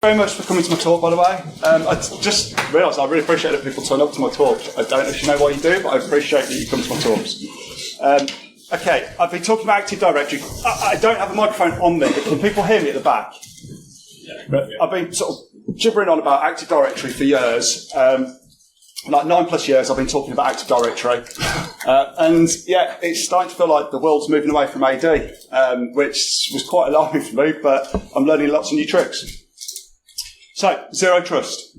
Very much for coming to my talk, by the way. I just realised I really appreciate that people turn up to my talks. I don't actually know why you do, but I appreciate that you come to my talks. Okay, I've been talking about Active Directory. I don't have a microphone on me, but can people hear me at the back? Yeah. I've been sort of gibbering on about Active Directory for years. Like 9+ years I've been talking about Active Directory. And yeah, it's starting to feel like the world's moving away from AD, which was quite alarming for me, but I'm learning lots of new tricks. So, Zero Trust.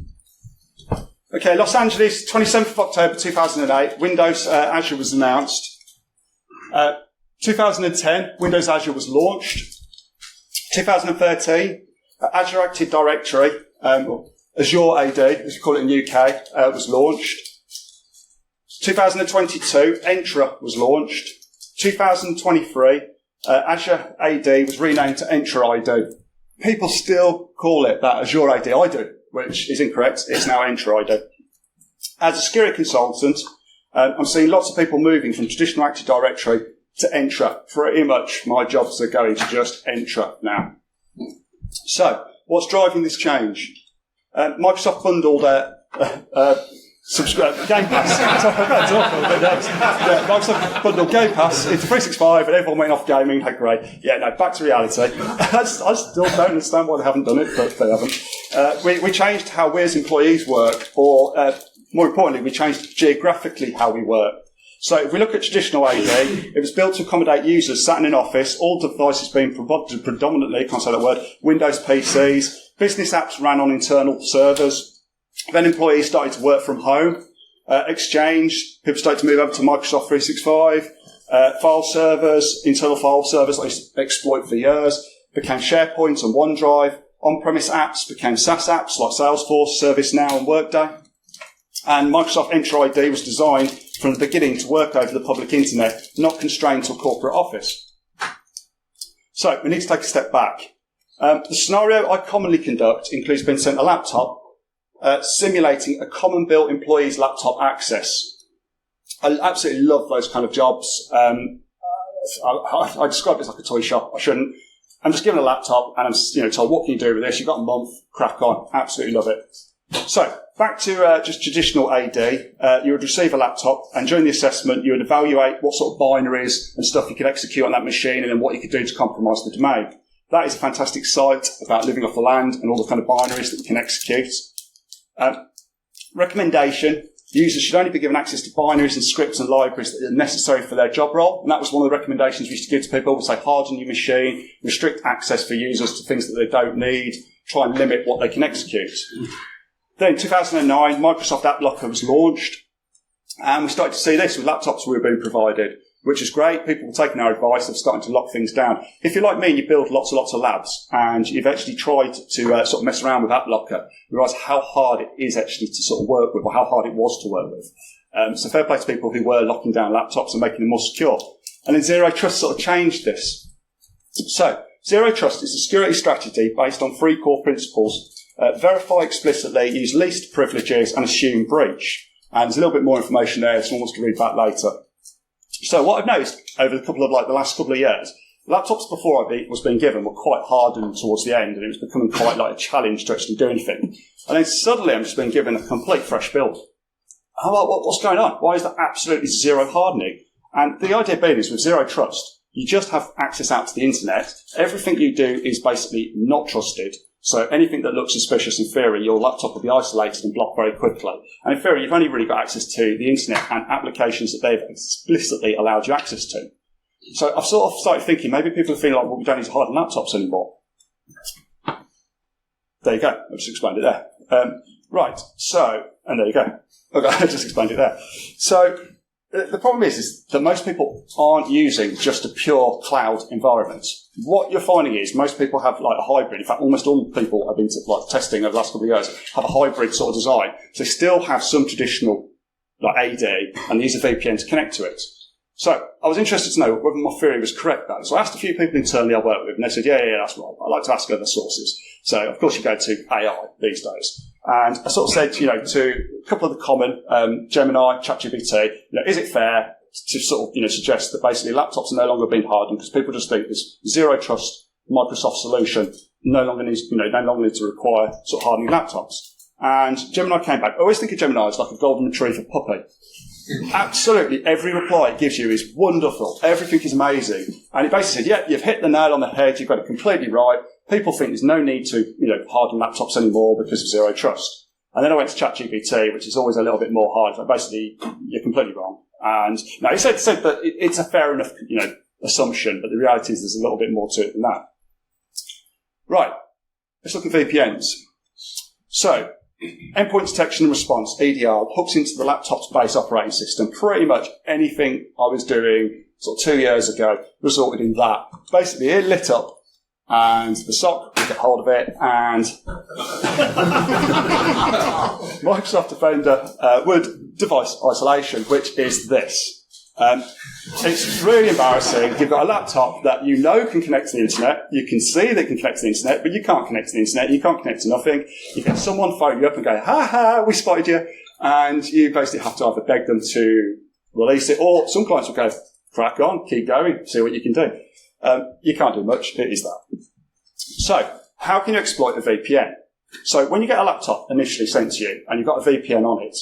Okay, Los Angeles, 27th of October 2008, Windows Azure was announced. 2010, Windows Azure was launched. 2013, Azure Active Directory, Azure AD, as we call it in the UK, was launched. 2022, Entra was launched. 2023, Azure AD was renamed to Entra ID. People still call it that Azure AD. I do, which is incorrect. It's now Entra ID. As a security consultant, I'm seeing lots of people moving from traditional Active Directory to Entra. Pretty much my jobs are going to just Entra now. So, what's driving this change? Microsoft bundled Game Pass. Microsoft bundled Game Pass into 365 and everyone went off gaming. Hey, great. Yeah, no, back to reality. I still don't understand why they haven't done it, but they haven't. We changed how we as employees work, or more importantly, we changed geographically how we work. So if we look at traditional AD, it was built to accommodate users sat in an office, all devices being predominantly, can't say that word, Windows PCs. Business apps ran on internal servers. Then employees started to work from home. Exchange, people started to move over to Microsoft 365. File servers, internal file servers that I used to exploit for years, became SharePoint and OneDrive. On-premise apps became SaaS apps like Salesforce, ServiceNow and Workday. And Microsoft Entra ID was designed from the beginning to work over the public internet, not constrained to a corporate office. So, we need to take a step back. The scenario I commonly conduct includes being sent a laptop, simulating a common built employee's laptop access. I absolutely love those kind of jobs. I describe it as like a toy shop. I shouldn't. I'm just given a laptop and I'm told, what can you do with this? You've got a month, crack on. Absolutely love it. So, back to just traditional AD. You would receive a laptop, and during the assessment, you would evaluate what sort of binaries and stuff you could execute on that machine, and then what you could do to compromise the domain. That is a fantastic site about living off the land and all the kind of binaries that you can execute. Recommendation: users should only be given access to binaries and scripts and libraries that are necessary for their job role. And that was one of the recommendations we used to give to people. We'd say harden your machine, restrict access for users to things that they don't need, try and limit what they can execute. Then in 2009, Microsoft AppLocker was launched. And we started to see this with laptops we were being provided, which is great. People were taking our advice of starting to lock things down. If you're like me and you build lots and lots of labs and you've actually tried to sort of mess around with AppLocker, you realise how hard it is actually to sort of work with, or how hard it was to work with. So fair play to people who were locking down laptops and making them more secure. And then Zero Trust sort of changed this. So Zero Trust is a security strategy based on 3 core principles. Verify explicitly, use least privileges, and assume breach. And there's a little bit more information there if someone wants to read that later. So what I've noticed over the last couple of years, laptops before I was being given were quite hardened towards the end, and it was becoming quite like a challenge to actually do anything. And then suddenly I'm just being given a complete fresh build. What's going on? Why is there absolutely zero hardening? And the idea being is with Zero Trust, you just have access out to the internet. Everything you do is basically not trusted. So anything that looks suspicious, in theory, your laptop will be isolated and blocked very quickly. And in theory, you've only really got access to the internet and applications that they've explicitly allowed you access to. So I've sort of started thinking, maybe people are feeling like, well, we don't need to harden laptops anymore. There you go. I've just explained it there. Right. So, and there you go. Okay, I just explained it there. So the problem is that most people aren't using just a pure cloud environment. What you're finding is most people have like a hybrid. In fact, almost all people I've been testing over the last couple of years have a hybrid sort of design. So they still have some traditional like AD and they use a VPN to connect to it. So I was interested to know whether my theory was correct though. So I asked a few people internally I work with and they said, yeah, that's right. I like to ask other sources. So of course you go to AI these days. And I sort of said, to a couple of the common, Gemini, ChatGPT, is it fair to sort of, suggest that basically laptops are no longer being hardened because people just think this Zero Trust Microsoft solution no longer need to require sort of hardening laptops. And Gemini came back. I always think of Gemini as like a golden retriever puppy. Absolutely every reply it gives you is wonderful. Everything is amazing. And it basically said, yeah, you've hit the nail on the head. You've got it completely right. People think there's no need to, harden laptops anymore because of zero trust. And then I went to ChatGPT, which is always a little bit more hard. But basically, you're completely wrong. And no, it said that it's a fair enough, assumption, but the reality is there's a little bit more to it than that. Right. Let's look at VPNs. So, endpoint detection and response, EDR, hooks into the laptop's base operating system. Pretty much anything I was doing sort of 2 years ago resulted in that. Basically, it lit up, and the SOC would get hold of it, and Microsoft Defender would device isolation, which is this. It's really embarrassing. You've got a laptop that can connect to the internet. You can see that it can connect to the internet, but you can't connect to the internet. You can't connect to nothing. You get someone phone you up and go, ha ha, we spotted you. And you basically have to either beg them to release it, or some clients will go, crack on, keep going, see what you can do. You can't do much. It is that. So, how can you exploit a VPN? So, when you get a laptop initially sent to you and you've got a VPN on it,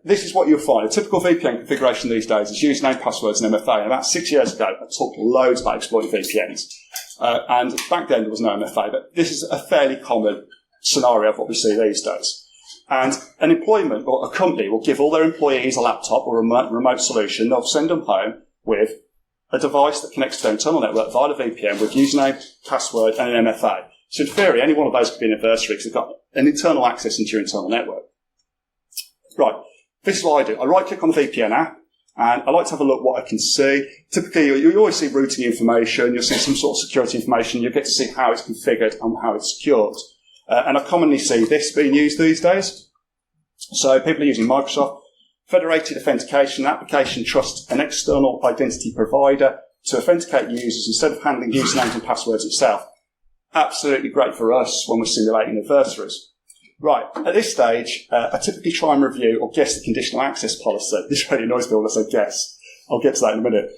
this is what you'll find. A typical VPN configuration these days is username, passwords, and MFA. And about 6 years ago, I talked loads about exploiting VPNs. And back then, there was no MFA, but this is a fairly common scenario of what we see these days. And an employment or a company will give all their employees a laptop or a remote solution. They'll send them home with a device that connects to their internal network via the VPN with username, password, and an MFA. So in theory, any one of those could be an adversary because they've got an internal access into your internal network. Right, this is what I do. I right-click on the VPN app, and I like to have a look what I can see. Typically, you always see routing information, you'll see some sort of security information, you'll get to see how it's configured and how it's secured. And I commonly see this being used these days. So people are using Microsoft Federated Authentication, application trusts an external identity provider to authenticate users instead of handling usernames and passwords itself. Absolutely great for us when we're simulating adversaries. Right, at this stage, I typically try and review or guess the conditional access policy. This really annoys me when I say guess. I'll get to that in a minute.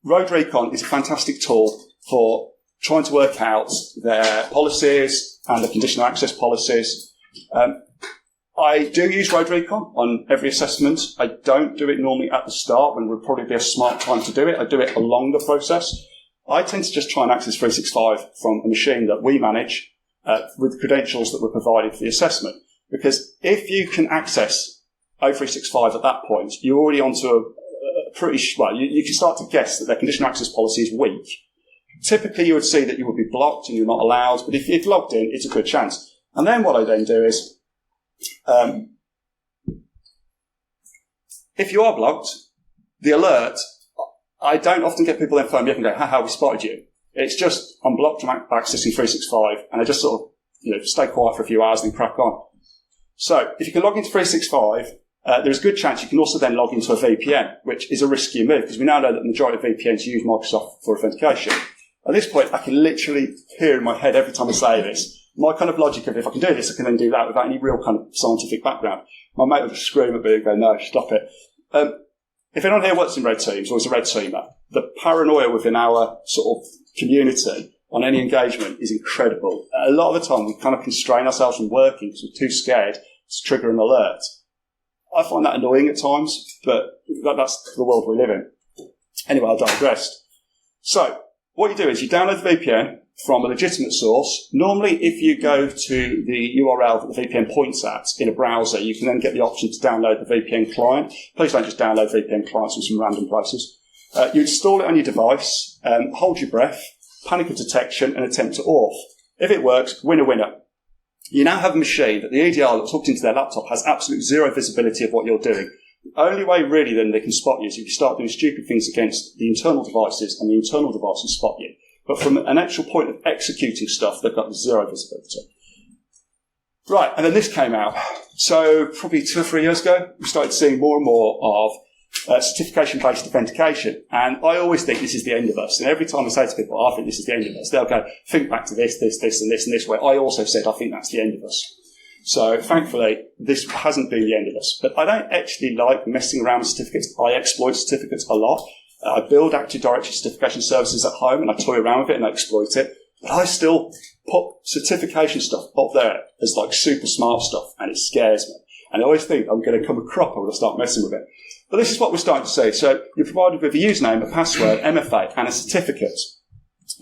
Road Recon is a fantastic tool for trying to work out their policies and the conditional access policies. I do use Road Recon on every assessment. I don't do it normally at the start when would probably be a smart time to do it. I do it along the process. I tend to just try and access 365 from a machine that we manage with the credentials that were provided for the assessment. Because if you can access O365 at that point, you're already onto a pretty, you can start to guess that their conditional access policy is weak. Typically, you would see that you would be blocked and you're not allowed, but if you're logged in, it's a good chance. And then what I then do is, if you are blocked, the alert, I don't often get people then phone me up and go, haha, we spotted you. It's just, I'm blocked from accessing 365, and I just sort of, stay quiet for a few hours and then crack on. So, if you can log into 365, there's a good chance you can also then log into a VPN, which is a riskier move, because we now know that the majority of VPNs use Microsoft for authentication. At this point, I can literally hear in my head every time I say this, my kind of logic of if I can do this, I can then do that without any real kind of scientific background. My mate would just scream at me and go, no, stop it. If anyone here works in red teams or is a red teamer, the paranoia within our sort of community on any engagement is incredible. A lot of the time we kind of constrain ourselves from working because we're too scared to trigger an alert. I find that annoying at times, but that's the world we live in. Anyway, I digressed. So, what you do is you download the VPN from a legitimate source. Normally, if you go to the URL that the VPN points at in a browser, you can then get the option to download the VPN client. Please don't just download VPN clients from some random places. You install it on your device, hold your breath, panic of detection, and attempt to auth. If it works, winner. You now have a machine that the EDR that's hooked into their laptop has absolute zero visibility of what you're doing. The only way really then they can spot you is if you start doing stupid things against the internal devices and the internal devices spot you. But from an actual point of executing stuff, they've got zero visibility. Right, and then this came out. So probably 2 or 3 years ago, we started seeing more and more of certification-based authentication. And I always think this is the end of us. And every time I say to people, I think this is the end of us, they'll go, think back to this, and this, where I also said, I think that's the end of us. So thankfully, this hasn't been the end of us. But I don't actually like messing around with certificates. I exploit certificates a lot. I build Active Directory certification services at home and I toy around with it and I exploit it. But I still put certification stuff up there as like super smart stuff, and it scares me. And I always think I'm going to come a cropper when I start messing with it. But this is what we're starting to see. So you're provided with a username, a password, MFA, and a certificate.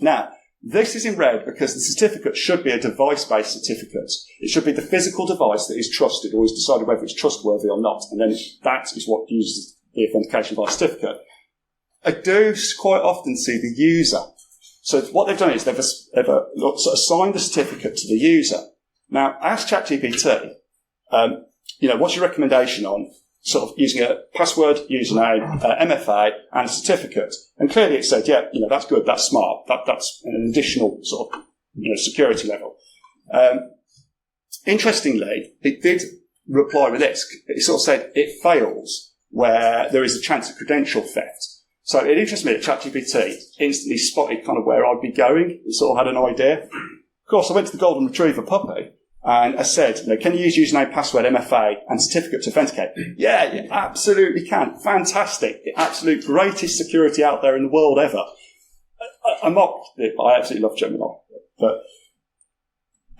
Now, this is in red because the certificate should be a device-based certificate. It should be the physical device that is trusted or is decided whether it's trustworthy or not. And then that is what uses the authentication via certificate. I do quite often see the user. So what they've done is they've sort of assigned the certificate to the user. Now, ask ChatGPT, what's your recommendation on sort of using a password, username, MFA, and a certificate? And clearly it said, that's good, that's smart, that's an additional sort of, security level. Interestingly, it did reply with this. It sort of said it fails where there is a chance of credential theft. So it interests me that ChatGPT instantly spotted kind of where I'd be going. It sort of had an idea. Of course, I went to the Golden Retriever puppy and I said, can you use username, password, MFA, and certificate to authenticate? Yeah, you absolutely can. Fantastic. The absolute greatest security out there in the world ever. I mocked it, but I absolutely love Gemini.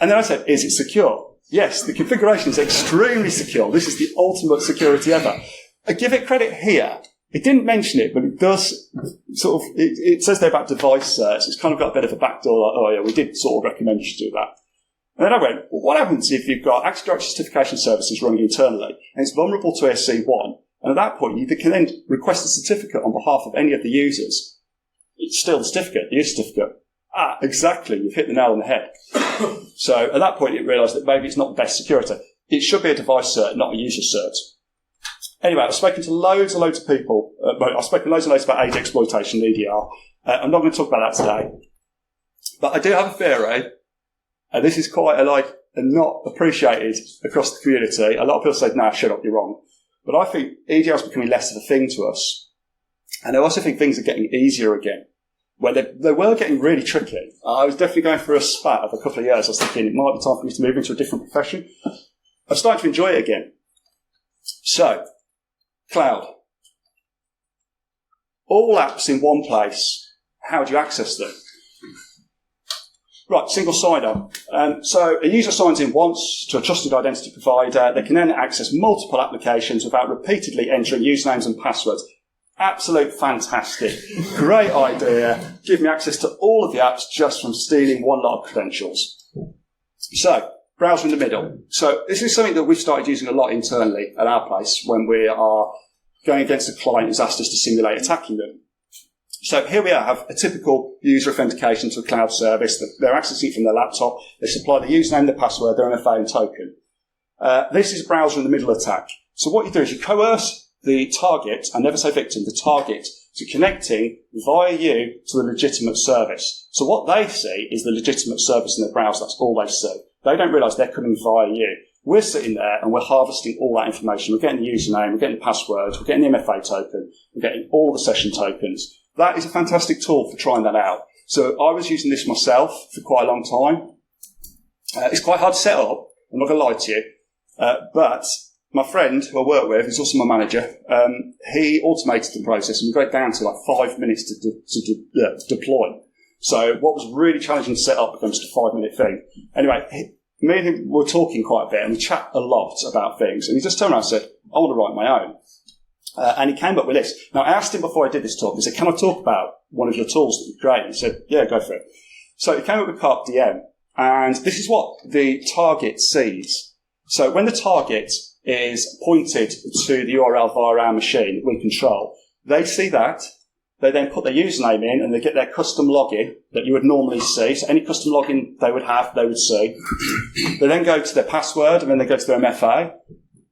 And then I said, is it secure? Yes, the configuration is extremely secure. This is the ultimate security ever. I give it credit here. It didn't mention it, but it does sort of, it says there about device search. It's kind of got a bit of a backdoor, like, we did sort of recommend you to do that. And then I went, what happens if you've got Active Directory certification services running internally and it's vulnerable to SC1? And at that point, you can then request a certificate on behalf of any of the users. It's still the certificate, the user certificate. Exactly. You've hit the nail on the head. So at that point, it realised that maybe it's not the best security. It should be a device cert, not a user cert. Anyway, I've spoken to loads and loads of people. I've spoken loads and loads about age exploitation and EDR. I'm not going to talk about that today. But I do have a theory, and this is quite not appreciated across the community. A lot of people say, nah, shut up, you're wrong. But I think EDR is becoming less of a thing to us. And I also think things are getting easier again. Where they were getting really tricky. I was definitely going through a spat of a couple of years. I was thinking it might be time for me to move into a different profession. I've started to enjoy it again. So, cloud. All apps in one place. How do you access them? Right, single sign-on. So a user signs in once to a trusted identity provider. They can then access multiple applications without repeatedly entering usernames and passwords. Absolute fantastic. Great idea. Give me access to all of the apps just from stealing one lot of credentials. So, browser in the middle. So this is something that we've started using a lot internally at our place when we are going against a client who's asked us to simulate attacking them. So here we have a typical user authentication to a cloud service. They're accessing it from their laptop. They supply the username, the password, their MFA and token. This is browser in the middle attack. So what you do is you coerce the target, I never say victim, the target, to connecting via you to the legitimate service. So what they see is the legitimate service in their browser. That's all they see. They don't realise they're coming via you. We're sitting there and we're harvesting all that information. We're getting the username, we're getting the password, we're getting the MFA token, we're getting all the session tokens. That is a fantastic tool for trying that out. So I was using this myself for quite a long time. It's quite hard to set up, I'm not going to lie to you. But my friend who I work with, who's also my manager, he automated the process and we got it down to like 5 minutes to deploy. So what was really challenging to set up becomes a 5-minute thing. Anyway, me and him were talking quite a bit and we chat a lot about things. And he just turned around and said, I want to write my own. And he came up with this. Now, I asked him before I did this talk, I said, can I talk about one of your tools that you've created? He said, yeah, go for it. So he came up with Carp DM. And this is what the target sees. So when the target is pointed to the URL via our machine that we control, they see that. They then put their username in and they get their custom login that you would normally see. So any custom login they would have, they would see. They then go to their password and then they go to their MFA.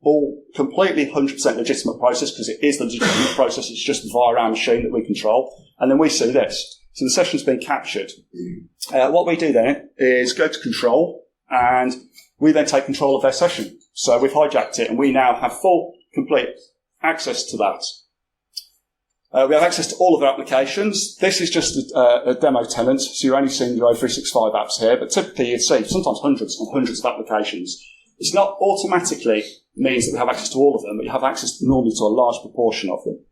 All completely 100% legitimate process because it is the legitimate process. It's just via our machine that we control. And then we see this. So the session's been captured. What we do then is go to control and we then take control of their session. So we've hijacked it and we now have full, complete access to that. We have access to all of their applications. This is just a demo tenant, so you're only seeing your O365 apps here, but typically you'd see sometimes hundreds and hundreds of applications. It's not automatically means that we have access to all of them, but you have access normally to a large proportion of them.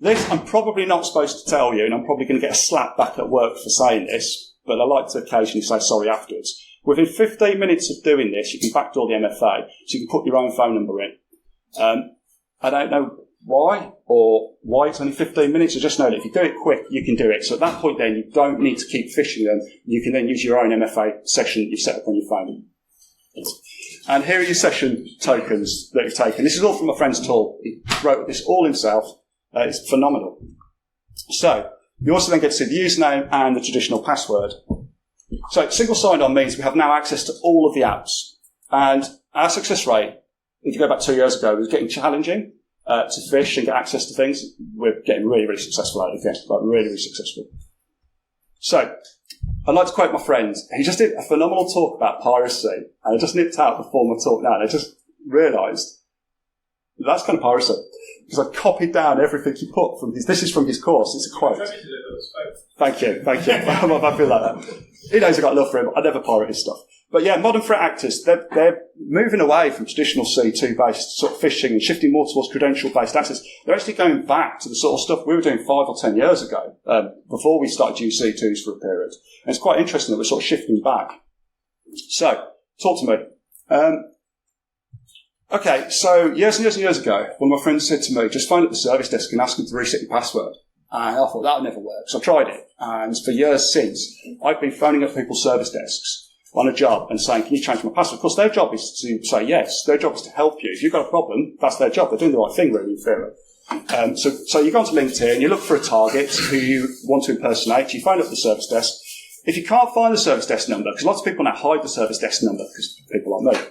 This I'm probably not supposed to tell you, and I'm probably going to get a slap back at work for saying this, but I like to occasionally say sorry afterwards. Within 15 minutes of doing this, you can backdoor the MFA, so you can put your own phone number in. I don't know why it's only 15 minutes. I just know that if you do it quick, you can do it. So at that point then, you don't need to keep phishing them. You can then use your own MFA session that you've set up on your phone. And here are your session tokens that you've taken. This is all from my friend's tool. He wrote this all himself. It's phenomenal. So you also then get to see the username and the traditional password. So single sign-on means we have now access to all of the apps. And our success rate, if you go back 2 years ago, was getting challenging to fish and get access to things. We're getting really, really successful at it again. Like really, really successful. So I'd like to quote my friend. He just did a phenomenal talk about piracy. And I just nipped out before my talk now. And I just realised that's kind of piracy. Because I copied down everything he put from his... This is from his course. It's a quote. Thank you. I feel like that. He knows I've got love for him. I never pirate his stuff. But yeah, modern threat actors, they're moving away from traditional C2-based sort of phishing and shifting more towards credential-based access. They're actually going back to the sort of stuff we were doing 5 or 10 years ago, before we started using C2s for a period. And it's quite interesting that we're sort of shifting back. So, talk to me. Okay, so years and years and years ago, one of my friends said to me, just phone up the service desk and ask them to reset your password. And I thought that would never work. So I tried it. And for years since, I've been phoning up people's service desks on a job and saying, can you change my password? Of course, their job is to say yes. Their job is to help you. If you've got a problem, that's their job. They're doing the right thing, really, in theory. So you go onto LinkedIn, you look for a target who you want to impersonate, you phone up the service desk. If you can't find the service desk number, because lots of people now hide the service desk number, because people like me,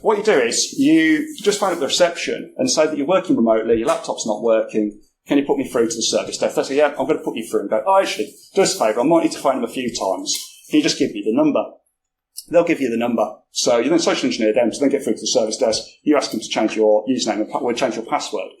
what you do is you just phone up the reception and say that you're working remotely, your laptop's not working, can you put me through to the service desk? They say, yeah, I'm going to put you through. And go, oh, actually, do us a favour, I might need to phone them a few times. Can you just give me the number? They'll give you the number. So you then social engineer them to then get through to the service desk. You ask them to change your username or change your password.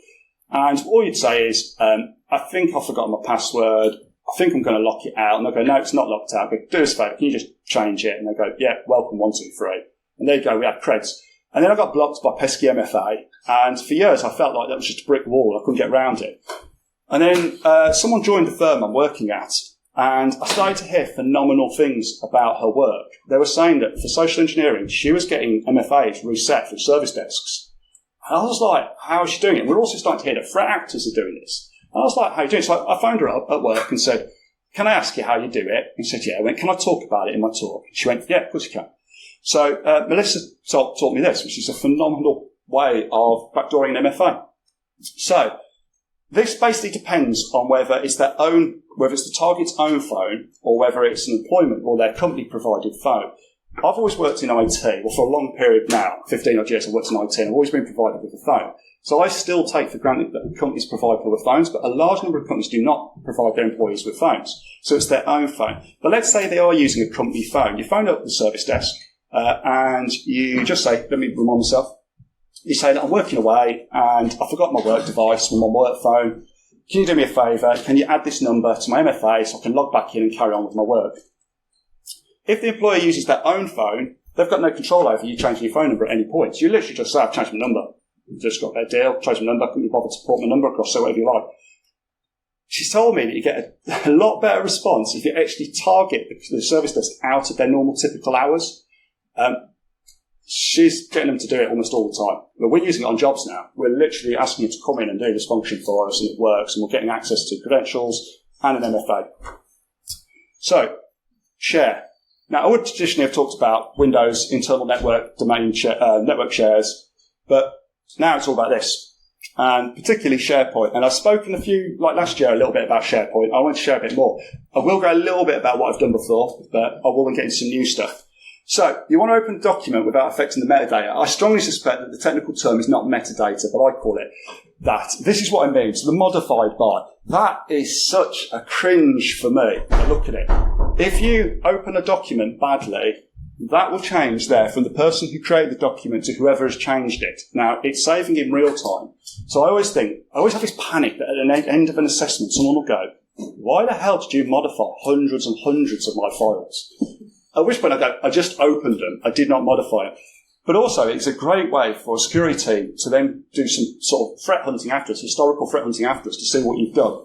And all you'd say is, I think I've forgotten my password. I think I'm going to lock it out. And they'll go, no, it's not locked out. I go, do us a favour, can you just change it? And they go, yeah, welcome 123. And there you go, we had creds. And then I got blocked by pesky MFA. And for years I felt like that was just a brick wall. I couldn't get around it. And then someone joined the firm I'm working at. And I started to hear phenomenal things about her work. They were saying that for social engineering, she was getting MFAs reset for service desks. And I was like, how is she doing it? We're also starting to hear that threat actors are doing this. And I was like, how are you doing it? So I phoned her up at work and said, can I ask you how you do it? And she said, yeah. I went, can I talk about it in my talk? She went, yeah, of course you can. So Melissa taught me this, which is a phenomenal way of backdooring an MFA. So this basically depends on whether it's their own, whether it's the target's own phone or whether it's an employment or their company-provided phone. I've always worked in IT, well, for a long period now, 15 odd years I've worked in IT, and I've always been provided with a phone. So I still take for granted that companies provide people with phones, but a large number of companies do not provide their employees with phones. So it's their own phone. But let's say they are using a company phone. You phone up the service desk, and you just say, let me remind myself, you say that I'm working away and I forgot my work device with my work phone. Can you do me a favour? Can you add this number to my MFA so I can log back in and carry on with my work? If the employer uses their own phone, they've got no control over you changing your phone number at any point. So you literally just say, I've changed my number. You've just got their deal, changed my number, couldn't be bothered to put my number across, so whatever you like. She's told me that you get a lot better response if you actually target the service desk out of their normal typical hours. She's getting them to do it almost all the time. But we're using it on jobs now. We're literally asking you to come in and do this function for us, and it works, and we're getting access to credentials and an MFA. So, share. Now, I would traditionally have talked about Windows, internal network, domain network shares, but now it's all about this, and particularly SharePoint. And I've spoken like last year, a little bit about SharePoint. I want to share a bit more. I will go a little bit about what I've done before, but I will get into some new stuff. So, you want to open a document without affecting the metadata. I strongly suspect that the technical term is not metadata, but I call it that. This is what I mean. So the modified by. That is such a cringe for me. Look at it. If you open a document badly, that will change there from the person who created the document to whoever has changed it. Now, it's saving in real time. So I always have this panic that at the end of an assessment, someone will go, why the hell did you modify hundreds and hundreds of my files? At which point I go, I just opened them. I did not modify it. But also, it's a great way for a security team to then do some sort of threat hunting after us, historical threat hunting after us, to see what you've done.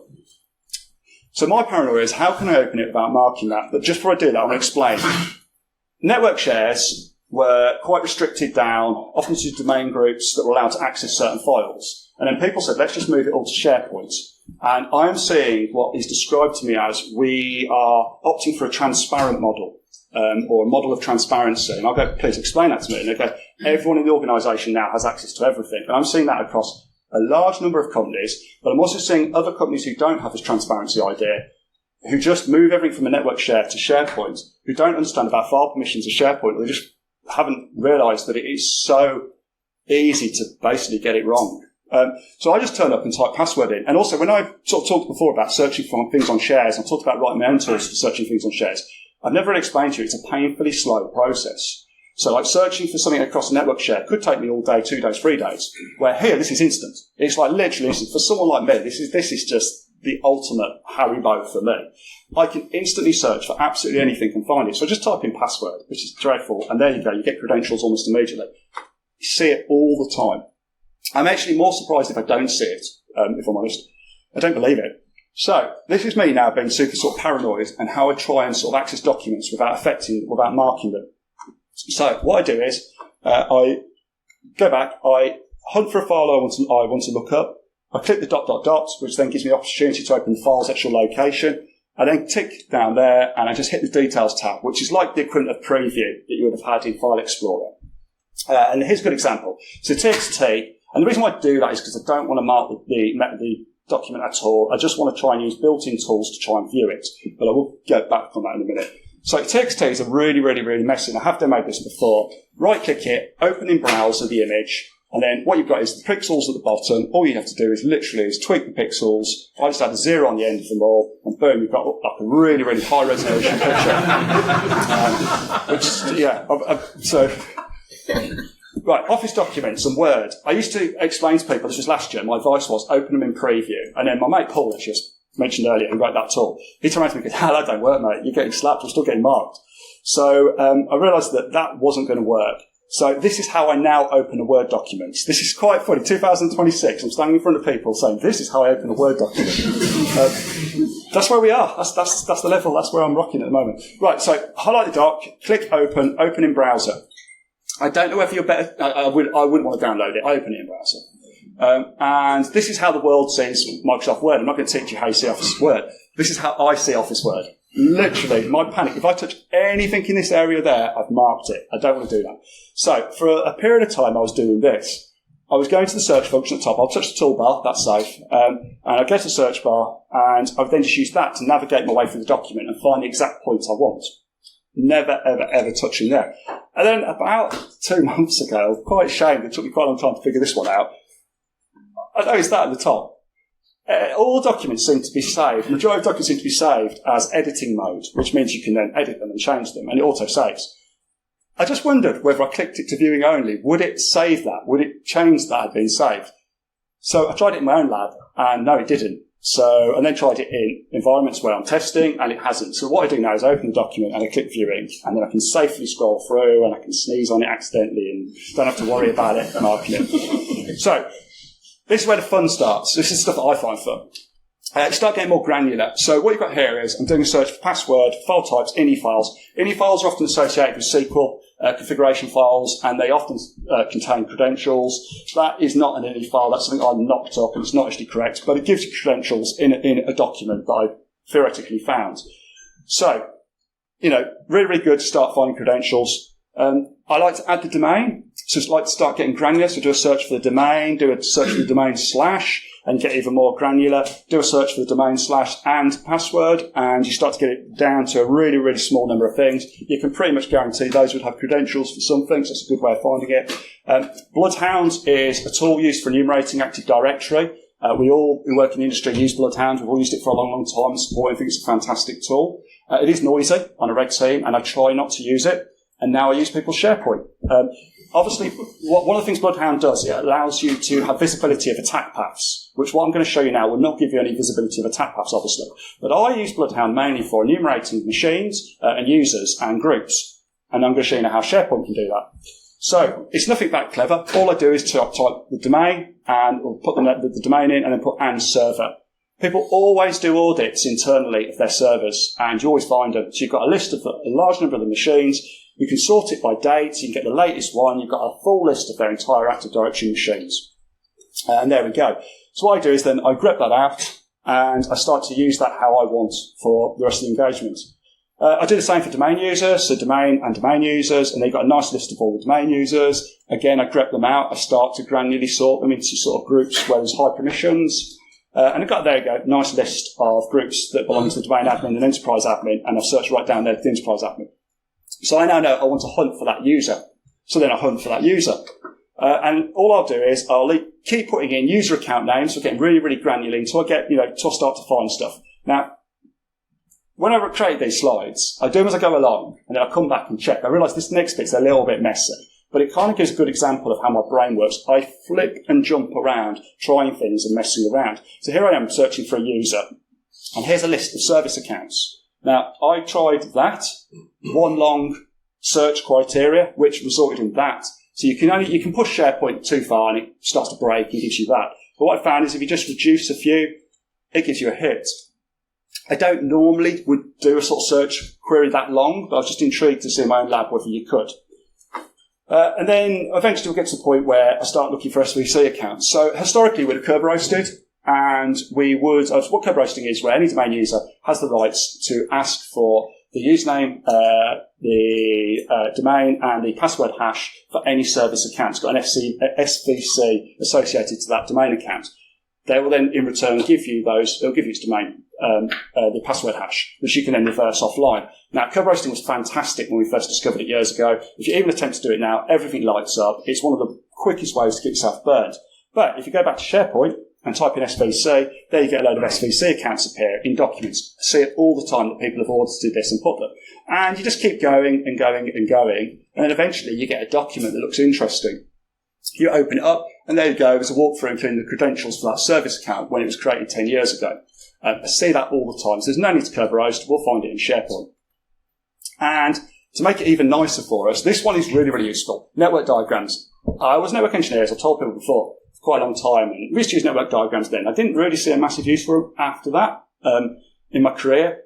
So my paranoia is, how can I open it without marking that? But just before I do that, I want to explain. Network shares were quite restricted down, often to domain groups that were allowed to access certain files. And then people said, let's just move it all to SharePoint. And I am seeing what is described to me as we are opting for a transparent model, or a model of transparency. And I'll go, please explain that to me. And they go, everyone in the organisation now has access to everything. And I'm seeing that across a large number of companies, but I'm also seeing other companies who don't have this transparency idea, who just move everything from a network share to SharePoint, who don't understand about file permissions of SharePoint, or they just haven't realised that it is so easy to basically get it wrong. So I just turn up and type password in. And also, when I sort of talked before about searching for things on shares, I talked about writing my own tools for searching things on shares. I've never really explained to you it's a painfully slow process. So like searching for something across a network share could take me all day, 2 days, 3 days, where here, this is instant. It's like literally instant. For someone like me, this is just the ultimate Haribo for me. I can instantly search for absolutely anything and find it. So I just type in password, which is dreadful, and there you go. You get credentials almost immediately. You see it all the time. I'm actually more surprised if I don't see it, if I'm honest. I don't believe it. So this is me now being super sort of paranoid and how I try and sort of access documents without marking them. So what I do is I go back, I hunt for a file I want to look up. I click the ... which then gives me the opportunity to open the file's actual location. I then tick down there and I just hit the details tab, which is like the equivalent of preview that you would have had in File Explorer. And here's a good example. So TXT, and the reason why I do that is because I don't want to mark the document at all. I just want to try and use built-in tools to try and view it. But I will get back on that in a minute. So TXT is a really, really, really messy, and I have demoed this before. Right-click it, open in browser the image, and then what you've got is the pixels at the bottom. All you have to do is literally tweak the pixels. I just add a 0 on the end of them all, and boom, you've got like a really, really high-resolution picture. Right, Office documents and Word. I used to explain to people, this was last year, my advice was open them in preview. And then my mate Paul, as just mentioned earlier, who wrote that tool, he turned around to me and goes, that don't work, mate. You're getting slapped, I'm still getting marked. So I realised that wasn't going to work. So this is how I now open a Word document. This is quite funny. 2026, I'm standing in front of people saying, this is how I open a Word document. That's where we are. That's the level. That's where I'm rocking at the moment. Right, so highlight the doc, click open in browser. I don't know whether you're better. I wouldn't want to download it. I open it in browser. And this is how the world sees Microsoft Word. I'm not going to teach you how you see Office Word. This is how I see Office Word. Literally, my panic. If I touch anything in this area there, I've marked it. I don't want to do that. So for a period of time, I was doing this. I was going to the search function at the top. I'll touch the toolbar. That's safe. And I'll go to the search bar, and I would then just use that to navigate my way through the document and find the exact points I want. Never, ever, ever touching there. And then about 2 months ago, I was quite ashamed. It took me quite a long time to figure this one out. I noticed that at the top. All documents seem to be saved. The majority of documents seem to be saved as editing mode, which means you can then edit them and change them, and it auto-saves. I just wondered whether I clicked it to viewing only, would it save that? Would it change that had been saved? So I tried it in my own lab, and no, it didn't. So, and then tried it in environments where I'm testing, and it hasn't. So what I do now is open the document and I click viewing, and then I can safely scroll through, and I can sneeze on it accidentally, and don't have to worry about it marking it. So, this is where the fun starts. This is stuff that I find fun. Start getting more granular. So what you've got here is I'm doing a search for password, file types, INI files. INI files are often associated with SQL configuration files, and they often contain credentials. That is not an INI file. That's something I knocked up, and it's not actually correct, but it gives you credentials in a document that I theoretically found. So, really, really good to start finding credentials. I like to add the domain. So I like to start getting granular. So do a search for the domain, do a search for the domain / and get even more granular. Do a search for the domain / and password, and you start to get it down to a really, really small number of things. You can pretty much guarantee those would have credentials for some things. That's a good way of finding it. Bloodhound is a tool used for enumerating Active Directory. We all who work in the industry use Bloodhound. We've all used it for a long, long time. Supporting. I think it's a fantastic tool. It is noisy on a red team, and I try not to use it. And now I use people's SharePoint. Obviously, one of the things Bloodhound does, it allows you to have visibility of attack paths, which what I'm going to show you now will not give you any visibility of attack paths, obviously. But I use Bloodhound mainly for enumerating machines and users and groups. And I'm going to show you now how SharePoint can do that. So it's nothing that clever. All I do is type the domain, and or put the domain in, and then put and server. People always do audits internally of their servers, and you always find them. So you've got a list of a large number of the machines. You can sort it by date. You can get the latest one. You've got a full list of their entire Active Directory machines. And there we go. So what I do is then I grep that out, and I start to use that how I want for the rest of the engagement. I do the same for domain users, so domain and domain users, and they've got a nice list of all the domain users. Again, I grep them out. I start to granularly sort them into sort of groups where there's high permissions. And I've got, there you go, nice list of groups that belong to the domain admin and enterprise admin, and I've searched right down there for the enterprise admin. So I now know I want to hunt for that user. So then I hunt for that user. And all I'll do is I'll keep putting in user account names. So getting really, really granular until I get, until I start to find stuff. Now, when I create these slides, I do them as I go along, and then I come back and check. I realise this next bit's a little bit messy, but it kind of gives a good example of how my brain works. I flip and jump around, trying things and messing around. So here I am searching for a user, and here's a list of service accounts. Now, I tried that, one long search criteria, which resulted in that. So you can push SharePoint too far, and it starts to break and gives you that. But what I found is if you just reduce a few, it gives you a hit. I don't normally would do a sort of search query that long, but I was just intrigued to see in my own lab whether you could. And then eventually we'll get to the point where I start looking for SVC accounts. So historically we'd have curve roasted, and we would, what curve roasting is where any domain user has the rights to ask for the username, the domain, and the password hash for any service account. It's got an SVC associated to that domain account. They will then, in return, give you those. They'll give you its domain, the password hash, which you can then reverse offline. Now, curve roasting was fantastic when we first discovered it years ago. If you even attempt to do it now, everything lights up. It's one of the quickest ways to get yourself burned. But if you go back to SharePoint and type in SVC, there you get a load of SVC accounts appear in documents. I see it all the time that people have audited this and put them. And you just keep going and going and going, and then eventually you get a document that looks interesting. You open it up, and there you go. There's a walkthrough including the credentials for that service account when it was created 10 years ago. I see that all the time. So there's no need to curve roast. We'll find it in SharePoint. And to make it even nicer for us, this one is really, really useful. Network diagrams. I was a network engineer, as I've told people before, for quite a long time. And we used to use network diagrams then. I didn't really see a massive use for them after that in my career.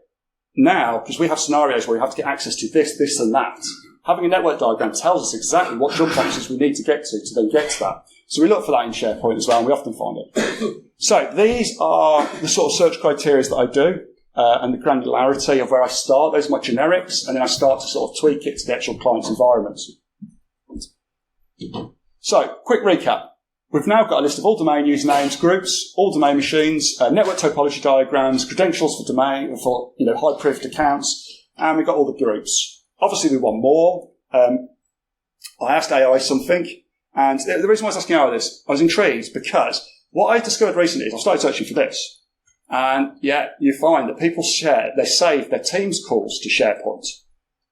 Now, because we have scenarios where we have to get access to this, this, and that, having a network diagram tells us exactly what jump boxes we need to then get to that. So we look for that in SharePoint as well, and we often find it. So these are the sort of search criteria that I do, and the granularity of where I start. Those are my generics, and then I start to sort of tweak it to the actual client's environment. So, quick recap. We've now got a list of all domain usernames, groups, all domain machines, network topology diagrams, credentials for domain, for high-privileged accounts, and we've got all the groups. Obviously, we want more. I asked AI something, and the reason why I was asking AI this, I was intrigued because what I discovered recently is I started searching for this, and you find that people save their Teams calls to SharePoint,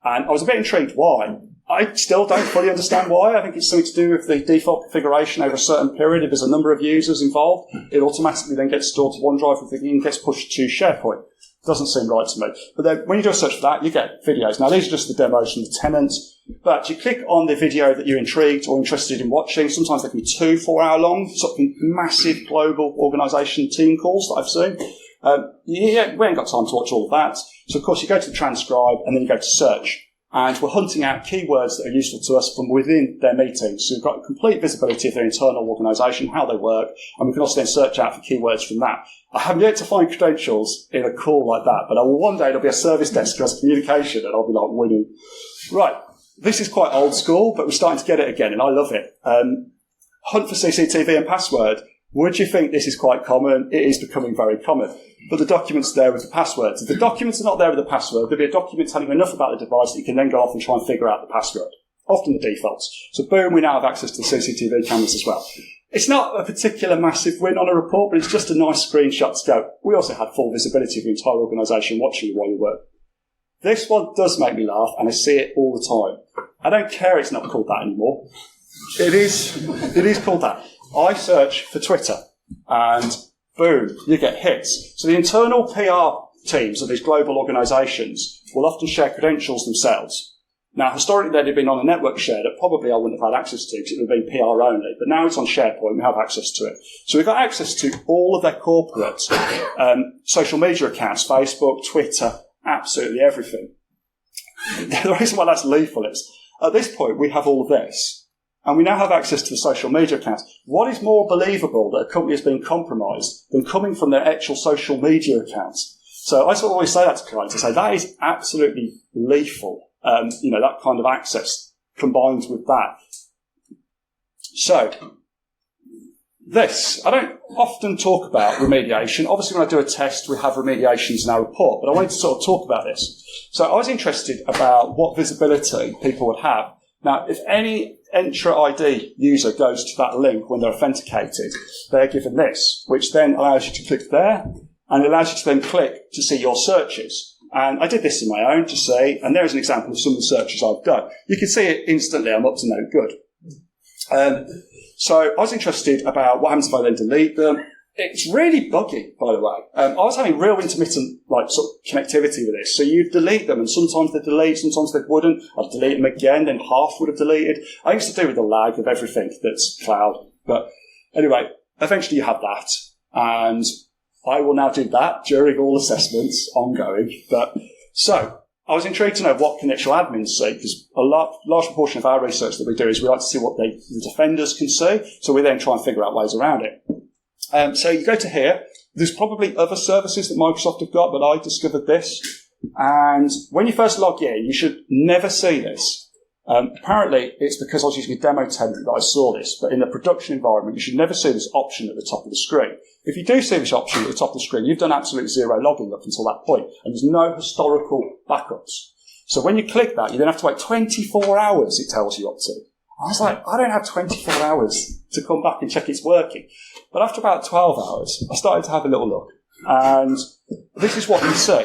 and I was a bit intrigued why. I still don't fully understand why. I think it's something to do with the default configuration over a certain period. If there's a number of users involved, it automatically then gets stored to OneDrive and gets pushed to SharePoint. Doesn't seem right to me. But then when you do a search for that, you get videos. Now, these are just the demos from the tenant. But you click on the video that you're intrigued or interested in watching. Sometimes they can be 2 4-hour long, sort of massive global organisation team calls that I've seen. We ain't got time to watch all of that. So, of course, you go to the transcribe and then you go to search. And we're hunting out keywords that are useful to us from within their meetings. So we've got complete visibility of their internal organisation, how they work, and we can also then search out for keywords from that. I haven't yet to find credentials in a call like that, but one day there'll be a service desk that has communication and I'll be like winning. Right, this is quite old school, but we're starting to get it again, and I love it. Hunt for CCTV and password. Would you think this is quite common? It is becoming very common. But the document's there with the passwords. If the documents are not there with the password, there'll be a document telling you enough about the device that you can then go off and try and figure out the password. Often the defaults. So boom, we now have access to the CCTV cameras as well. It's not a particular massive win on a report, but it's just a nice screenshot to go. We also had full visibility of the entire organisation watching you while you work. This one does make me laugh, and I see it all the time. I don't care it's not called that anymore. It is called that. I search for Twitter, and boom, you get hits. So the internal PR teams of these global organisations will often share credentials themselves. Now, historically, they'd have been on a network share that probably I wouldn't have had access to because it would have been PR only. But now it's on SharePoint. We have access to it. So we've got access to all of their corporate social media accounts, Facebook, Twitter, absolutely everything. The reason why that's lethal is, at this point, we have all of this. And we now have access to the social media accounts. What is more believable that a company has been compromised than coming from their actual social media accounts? So I sort of always say that to clients. I say that is absolutely lethal. That kind of access combined with that. So, I don't often talk about remediation. Obviously, when I do a test, we have remediations in our report, but I wanted to sort of talk about this. So I was interested about what visibility people would have. Now, if any Entra ID user goes to that link when they're authenticated, they're given this, which then allows you to click there, and it allows you to then click to see your searches. And I did this in my own to see, and there's an example of some of the searches I've done. You can see it instantly. I'm up to no good. So I was interested about what happens if I then delete them. It's really buggy, by the way. I was having real intermittent sort of connectivity with this. So you'd delete them, and sometimes they'd delete, sometimes they wouldn't. I'd delete them again, then half would have deleted. I used to do with the lag of everything that's cloud. But anyway, eventually you have that, and I will now do that during all assessments, ongoing. So I was intrigued to know what can actual admins see, because a large proportion of our research that we do is we like to see what the defenders can see, so we then try and figure out ways around it. So you go to here. There's probably other services that Microsoft have got, but I discovered this. And when you first log in, you should never see this. Apparently, it's because I was using a demo tenant that I saw this, but in the production environment, you should never see this option at the top of the screen. If you do see this option at the top of the screen, you've done absolute zero logging up until that point, and there's no historical backups. So when you click that, you then have to wait 24 hours, it tells you up to. I was like, I don't have 24 hours to come back and check it's working. But after about 12 hours, I started to have a little look, and this is what you see.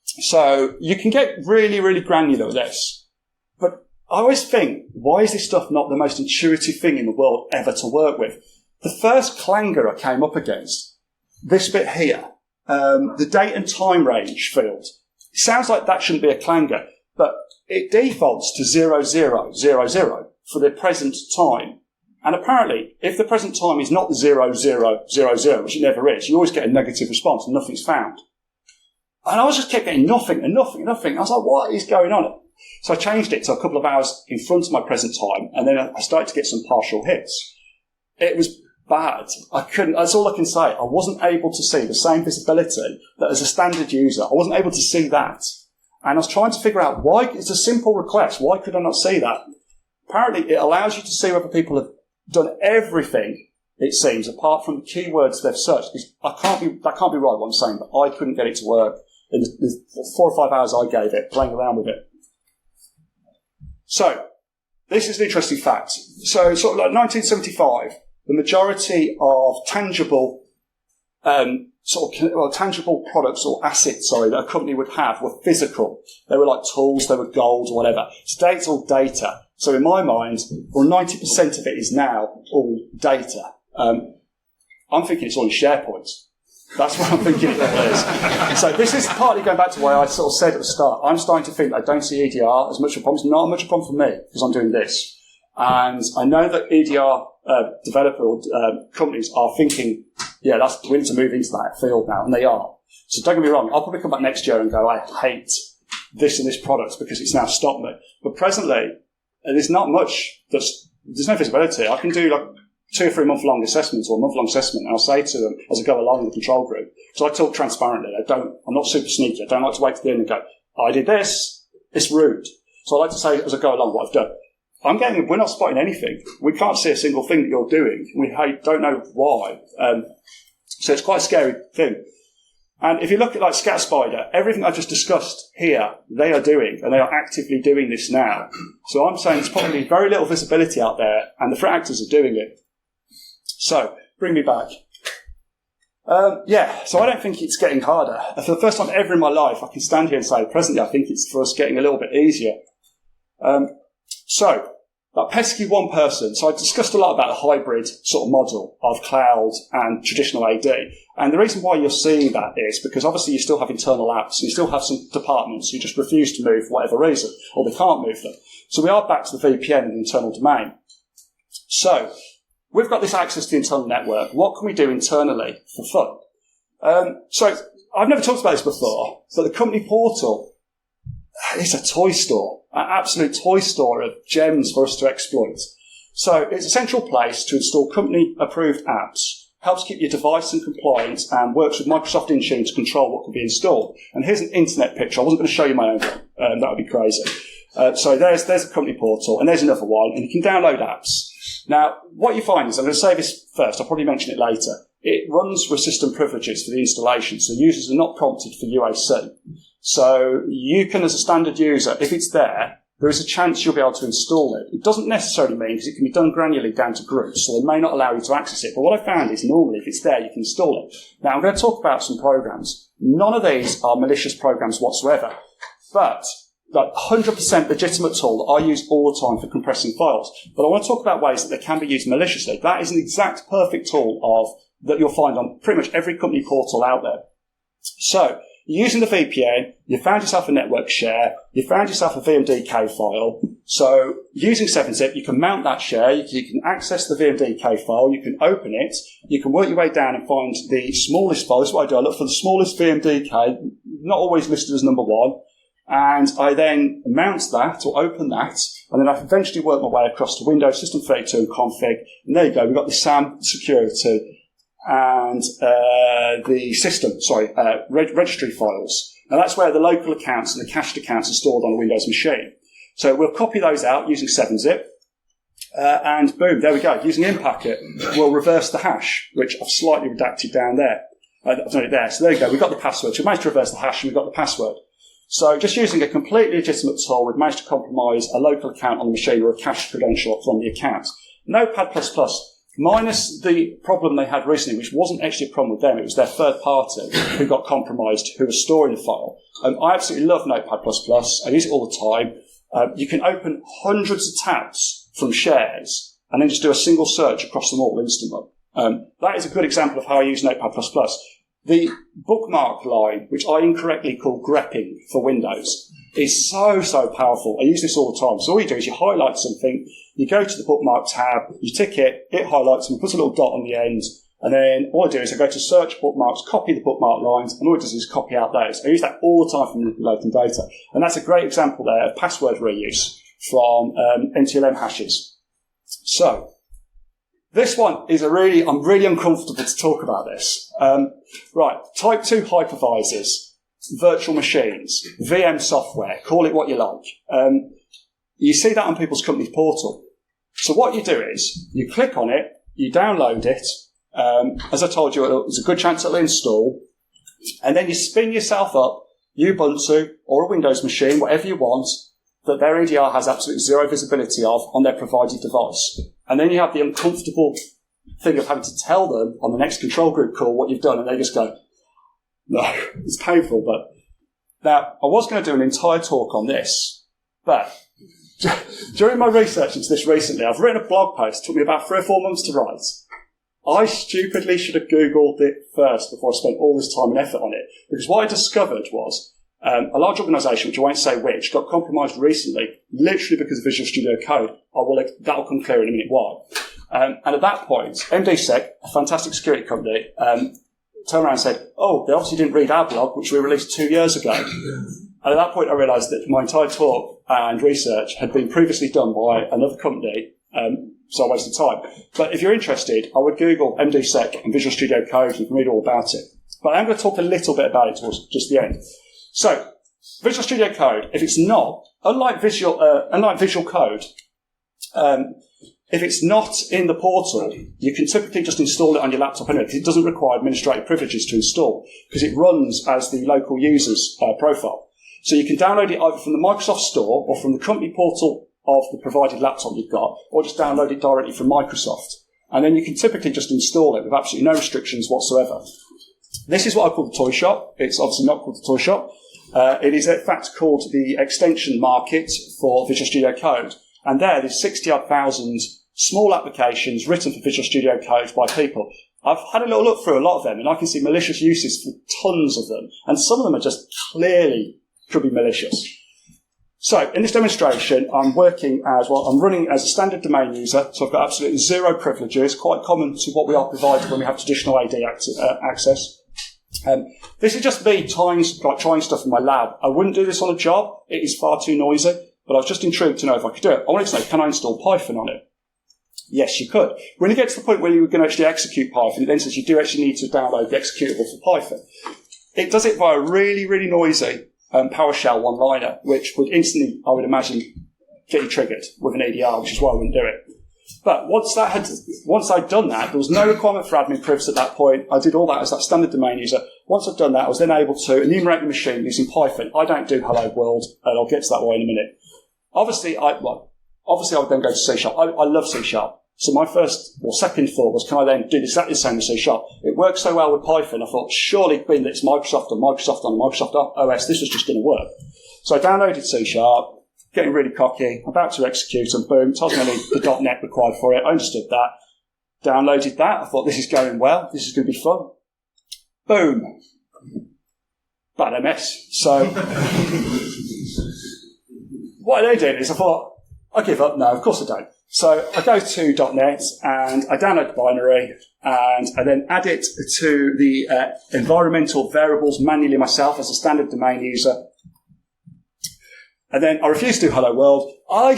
So you can get really, really granular with this. But I always think, why is this stuff not the most intuitive thing in the world ever to work with? The first clanger I came up against, this bit here, the date and time range field. It sounds like that shouldn't be a clanger, but it defaults to 0000 for the present time. And apparently, if the present time is not 0000, which it never is, you always get a negative response and nothing's found. And I just kept getting nothing and nothing and nothing. I was like, what is going on? So I changed it to a couple of hours in front of my present time, and then I started to get some partial hits. It was bad. I couldn't, that's all I can say. I wasn't able to see the same visibility that as a standard user. I wasn't able to see that. And I was trying to figure out why. It's a simple request. Why could I not see that? Apparently, it allows you to see whether people have done everything, it seems, apart from the keywords they've searched. That can't be right what I'm saying, but I couldn't get it to work in the 4 or 5 hours I gave it, playing around with it. So, this is an interesting fact. So, sort of like 1975, the majority of tangible tangible products or assets, that a company would have were physical. They were like tools, they were gold or whatever. Today it's all data. So in my mind, 90% of it is now all data. I'm thinking it's all in SharePoint. That's what I'm thinking it is. So this is partly going back to why I sort of said at the start, I'm starting to think I don't see EDR as much of a problem. It's not much of a problem for me because I'm doing this. And I know that EDR developer companies are thinking, yeah, we need to move into that field now, and they are. So don't get me wrong, I'll probably come back next year and go, I hate this and this product because it's now stopped me. But presently, there's not much, there's no visibility. I can do like 2 or 3 month-long assessments or a month-long assessment, and I'll say to them as I go along in the control group, because I talk transparently, I'm not super sneaky, I don't like to wait to the end and go, I did this, it's rude. So I like to say as I go along what I've done. We're not spotting anything. We can't see a single thing that you're doing. We don't know why. So it's quite a scary thing. And if you look at like ScatSpider, everything I just discussed here, they are doing, and they are actively doing this now. So I'm saying there's probably very little visibility out there, and the threat actors are doing it. So, bring me back. So I don't think it's getting harder. For the first time ever in my life, I can stand here and say, presently, I think it's for us getting a little bit easier. So, that pesky one person. So I discussed a lot about the hybrid sort of model of cloud and traditional AD. And the reason why you're seeing that is because obviously you still have internal apps, you still have some departments who just refuse to move for whatever reason, or they can't move them. So we are back to the VPN and the internal domain. So we've got this access to the internal network. What can we do internally for fun? So I've never talked about this before, but the company portal is a toy store, an absolute toy store of gems for us to exploit. So it's a central place to install company-approved apps, helps keep your device in compliance, and works with Microsoft Intune to control what can be installed. And here's an internet picture. I wasn't going to show you my own one. That would be crazy. So there's a company portal, and there's another one, and you can download apps. Now, what you find is, I'm going to say this first, I'll probably mention it later, it runs with system privileges for the installation, so users are not prompted for UAC. So you can, as a standard user, if it's there is a chance you'll be able to install it. It doesn't necessarily mean, because it can be done granularly down to groups, so they may not allow you to access it. But what I found is normally, if it's there, you can install it. Now, I'm going to talk about some programs. None of these are malicious programs whatsoever, but like 100% legitimate tool that I use all the time for compressing files. But I want to talk about ways that they can be used maliciously. That is an exact perfect tool that you'll find on pretty much every company portal out there. So, using the VPN, you found yourself a network share, you found yourself a VMDK file. So, using 7-zip, you can mount that share, you can access the VMDK file, you can open it, you can work your way down and find the smallest file. This is what I do. I look for the smallest VMDK, not always listed as number one, and I then mount that or open that, and then I eventually work my way across to Windows, System 32 and config, and there you go, we've got the SAM security and the registry files. Now that's where the local accounts and the cached accounts are stored on a Windows machine. So we'll copy those out using 7-zip, and boom, there we go. Using InPacket, we'll reverse the hash, which I've slightly redacted down there. I've done it there. So there you go, we've got the password. So we managed to reverse the hash and we've got the password. So just using a completely legitimate tool, we've managed to compromise a local account on the machine or a cached credential from the account. Notepad++, minus the problem they had recently, which wasn't actually a problem with them, it was their third party who got compromised, who was storing the file. I absolutely love Notepad++. I use it all the time. You can open hundreds of tabs from shares and then just do a single search across them all instantly. That is a good example of how I use Notepad++. The bookmark line, which I incorrectly call grepping for Windows, is so powerful. I use this all the time. So all you do is you highlight something, you go to the bookmark tab, you tick it, it highlights and puts a little dot on the end, and then all I do is I go to search bookmarks, copy the bookmark lines, and all it does is copy out those. I use that all the time for manipulating data. And that's a great example there of password reuse from NTLM hashes. So, this one is I'm really uncomfortable to talk about this. Right, type 2 hypervisors, virtual machines, VM software, call it what you like. You see that on people's company portal. So what you do is, you click on it, you download it, as I told you, there's a good chance it'll install, and then you spin yourself up, Ubuntu or a Windows machine, whatever you want, that their EDR has absolutely zero visibility of on their provided device. And then you have the uncomfortable thing of having to tell them on the next control group call what you've done, and they just go, no, it's painful. But now, I was going to do an entire talk on this, but during my research into this recently, I've written a blog post. It took me about 3 or 4 months to write. I stupidly should have Googled it first before I spent all this time and effort on it, because what I discovered was a large organisation, which I won't say which, got compromised recently, literally because of Visual Studio Code. That'll come clear in a minute why. And at that point, MDSec, a fantastic security company, turned around and said, oh, they obviously didn't read our blog, which we released 2 years ago. And at that point, I realised that my entire talk and research had been previously done by another company, so I wasted time. But if you're interested, I would Google MDSec and Visual Studio Code, and you can read all about it. But I'm going to talk a little bit about it towards just the end. So, Visual Studio Code, if it's not, unlike Visual Code, if it's not in the portal, you can typically just install it on your laptop anyway, because it doesn't require administrative privileges to install, because it runs as the local user's profile. So you can download it either from the Microsoft Store or from the company portal of the provided laptop you've got, or just download it directly from Microsoft. And then you can typically just install it with absolutely no restrictions whatsoever. This is what I call the toy shop. It's obviously not called the toy shop. It is in fact called the extension market for Visual Studio Code. And there's 60-odd thousand small applications written for Visual Studio Code by people. I've had a little look through a lot of them, and I can see malicious uses for tons of them. And some of them are just clearly could be malicious. So in this demonstration, I'm running as a standard domain user, so I've got absolutely zero privileges, quite common to what we are provided when we have traditional AD access. This is just me trying stuff in my lab. I wouldn't do this on a job. It is far too noisy, but I was just intrigued to know if I could do it. I wanted to know, can I install Python on it? Yes, you could. When you get to the point where you're going to actually execute Python, it then says you do actually need to download the executable for Python. It does it via a really, really noisy PowerShell one-liner, which would instantly, I would imagine, get you triggered with an EDR, which is why I wouldn't do it. But once I'd done that, there was no requirement for admin privs at that point. I did all that as that standard domain user. Once I'd done that, I was then able to enumerate the machine using Python. I don't do Hello World, and I'll get to that way in a minute. Obviously, I would then go to C#. I love C#. So my second thought was, can I then do exactly the same with C#? It works so well with Python, I thought, surely being that it's Microsoft on Microsoft OS, this was just going to work. So I downloaded C#, getting really cocky, about to execute, and boom, tells me the .NET required for it. I understood that. Downloaded that. I thought, this is going well. This is going to be fun. Boom. Bad MS. So what I did is I thought, I give up. No, of course I don't. So I go to .NET and I download the binary and I then add it to the environmental variables manually myself as a standard domain user. And then I refuse to do Hello World. I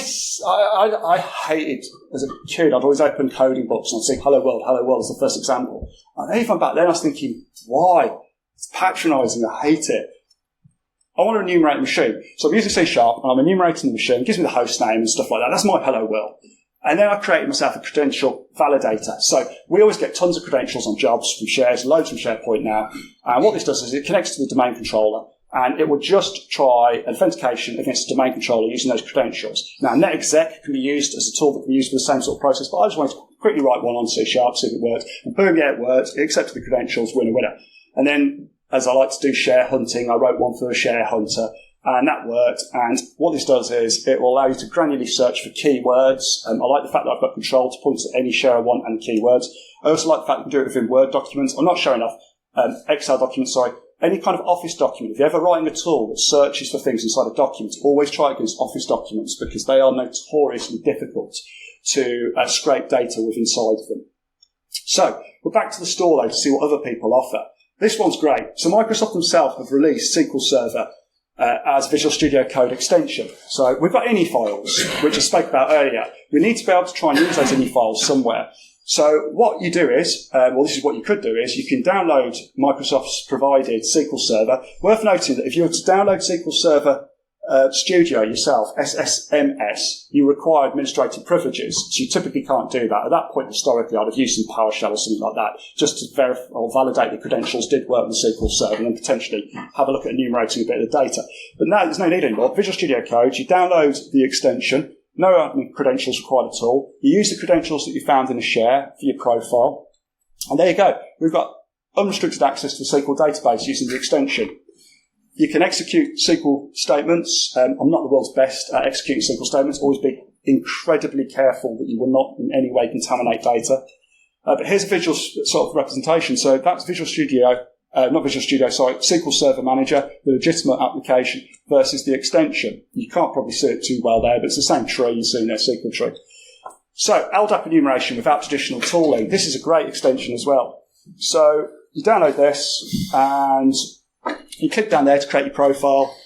hated, as a kid, I'd always open coding books and I'd say Hello World is the first example. And even back then I was thinking, why? It's patronising, I hate it. I want to enumerate the machine. So I'm using C# and I'm enumerating the machine. It gives me the host name and stuff like that. That's my Hello World. And then I created myself a credential validator. So we always get tons of credentials on jobs from shares, loads from SharePoint now. And what this does is it connects to the domain controller and it will just try authentication against the domain controller using those credentials. Now, netexec can be used as a tool that can be used for the same sort of process, but I just wanted to quickly write one on C#, see if it worked. And boom, yeah, it worked. It accepted the credentials, winner. And then, as I like to do share hunting, I wrote one for a share hunter. And that worked. And what this does is it will allow you to granularly search for keywords. I like the fact that I've got control to point to any share I want and keywords. I also like the fact that you can do it within Word documents. I'm not showing off Excel documents, sorry. Any kind of Office document. If you're ever writing a tool that searches for things inside a document, always try it against Office documents because they are notoriously difficult to scrape data with inside them. So we're back to the store though to see what other people offer. This one's great. So Microsoft themselves have released SQL Server as Visual Studio Code extension. So we've got INI files, which I spoke about earlier. We need to be able to try and use those INI files somewhere. So what you do is, this is what you could do is, you can download Microsoft's provided SQL Server. Worth noting that if you were to download SQL Server Studio yourself, SSMS, you require administrative privileges. So you typically can't do that. At that point, historically, I'd have used some PowerShell or something like that, just to verify or validate the credentials did work on the SQL Server, and then potentially have a look at enumerating a bit of the data. But now there's no need anymore. Visual Studio Code, you download the extension, no admin credentials required at all. You use the credentials that you found in a share for your profile. And there you go. We've got unrestricted access to the SQL database using the extension. You can execute SQL statements. I'm not the world's best at executing SQL statements. Always be incredibly careful that you will not in any way contaminate data. But here's a visual sort of representation. So that's SQL Server Manager, the legitimate application versus the extension. You can't probably see it too well there, but it's the same tree you see in their SQL tree. So LDAP enumeration without traditional tooling. This is a great extension as well. So you download this and you click down there to create your profile.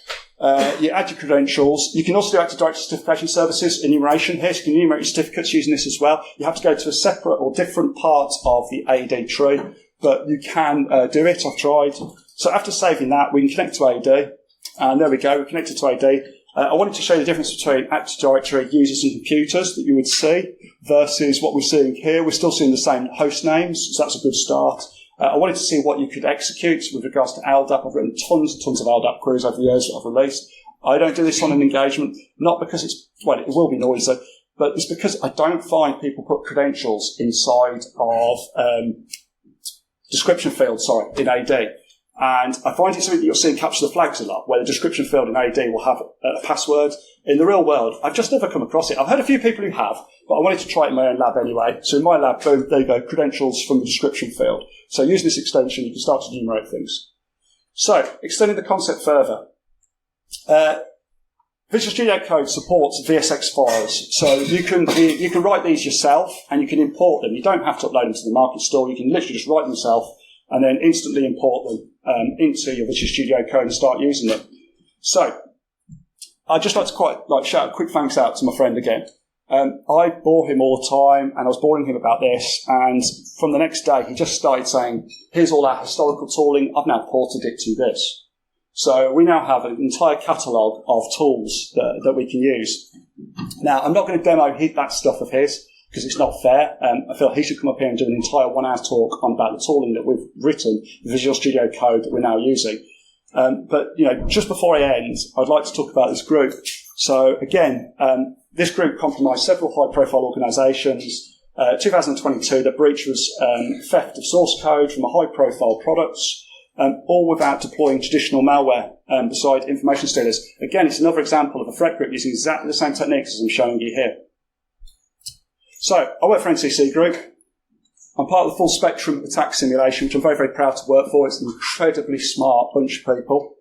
You add your credentials. You can also do Active Directory Certification Services enumeration. Here, so you can enumerate your certificates using this as well. You have to go to a separate or different part of the AD tree, but you can do it. I've tried. So after saving that, we can connect to AD. And there we go. We're connected to AD. I wanted to show you the difference between Active Directory users and computers that you would see versus what we're seeing here. We're still seeing the same host names, so that's a good start. I wanted to see what you could execute with regards to LDAP. I've written tons and tons of LDAP queries over the years that I've released. I don't do this on an engagement, not because it will be noisy, but it's because I don't find people put credentials inside of description fields, in AD. And I find it something that you'll see in Capture the Flags a lot, where the description field in AD will have a password. In the real world, I've just never come across it. I've heard a few people who have, but I wanted to try it in my own lab anyway. So in my lab, boom, there you go, credentials from the description field. So using this extension, you can start to enumerate things. So, extending the concept further. Visual Studio Code supports VSX files, so you can write these yourself and you can import them. You don't have to upload them to the Market Store. You can literally just write them yourself and then instantly import them into your Visual Studio Code and start using them. So, I'd just like to shout a quick thanks out to my friend again. I bore him all the time, and I was boring him about this, and from the next day, he just started saying, here's all our historical tooling, I've now ported it to this. So we now have an entire catalogue of tools that we can use. Now, I'm not going to demo that stuff of his, because it's not fair. I feel he should come up here and do an entire 1 hour talk on about the tooling that we've written, the Visual Studio Code that we're now using. But, just before I end, I'd like to talk about this group. So again, this group compromised several high-profile organisations. 2022, the breach was theft of source code from a high-profile products, all without deploying traditional malware beside information stealers. Again, it's another example of a threat group using exactly the same techniques as I'm showing you here. So, I work for NCC Group. I'm part of the full spectrum attack simulation, which I'm very, very proud to work for. It's an incredibly smart bunch of people.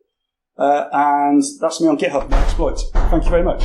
And that's me on GitHub, my exploits. Thank you very much.